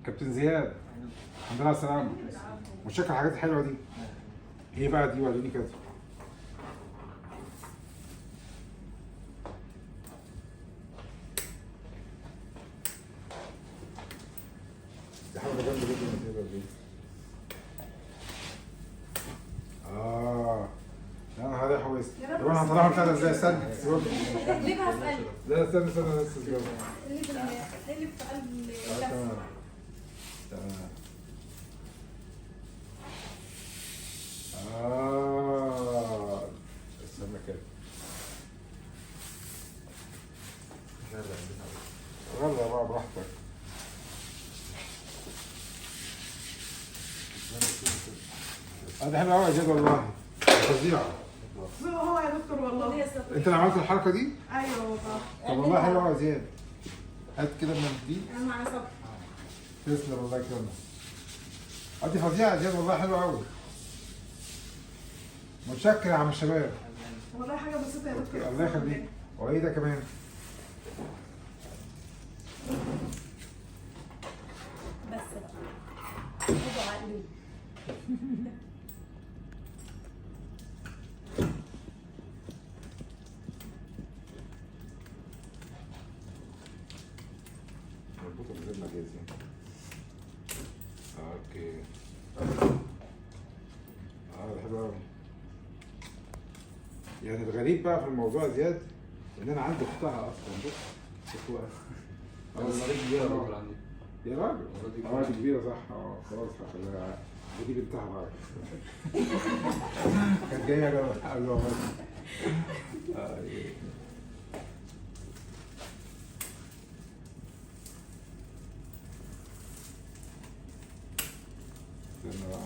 كابتن زياد، الحمد لله على السلامة. متشكر على الحاجات الحلوة دي. ايه بقى دي؟ وريني كده. دي حاجة جامدة جدا كده دي. يا نهار يا حويس. طب انا هطلعها بتاع ده ازاي؟ استنى ليه بقى اسأل؟ لا استنى بس اللي في قلب تمام تمام. استنى كده. غلى بقى براحتك. هذا حلو قوي يا زياد والله، فظيع. هو يا دكتور والله. انت اللي عملت الحركه دي؟ ايوه والله. طب والله حلو قوي يا زياد. هات كده من دي. انا مع صبر. تسلم الله يكرمك. دي فظيعه يا زياد والله، حلوه قوي. متشكر يا عم الشباب. والله حاجه بسيطه يا دكتور. الله يخليك. وايه ده كمان؟ بس بقى خدوا عقلي. مربوطه بزيت مجازي. اوكي. ده حلو قوي. يعني الغريب بقى في الموضوع زياد ان انا عندي اختها اصلا. بص اخوها. مريض كبيرة الراجل عندي. يا راجل. دي كبيره صح. خلاص هخليها. ودي بنتها بقى. كانت جايه قبل ما اموت. استنى بقى.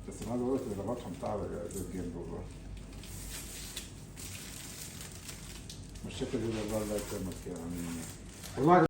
بس انا عايز اقول لك الرباطهم بتاع الجنب والله. مش شكل الله يكرمك يعني والله.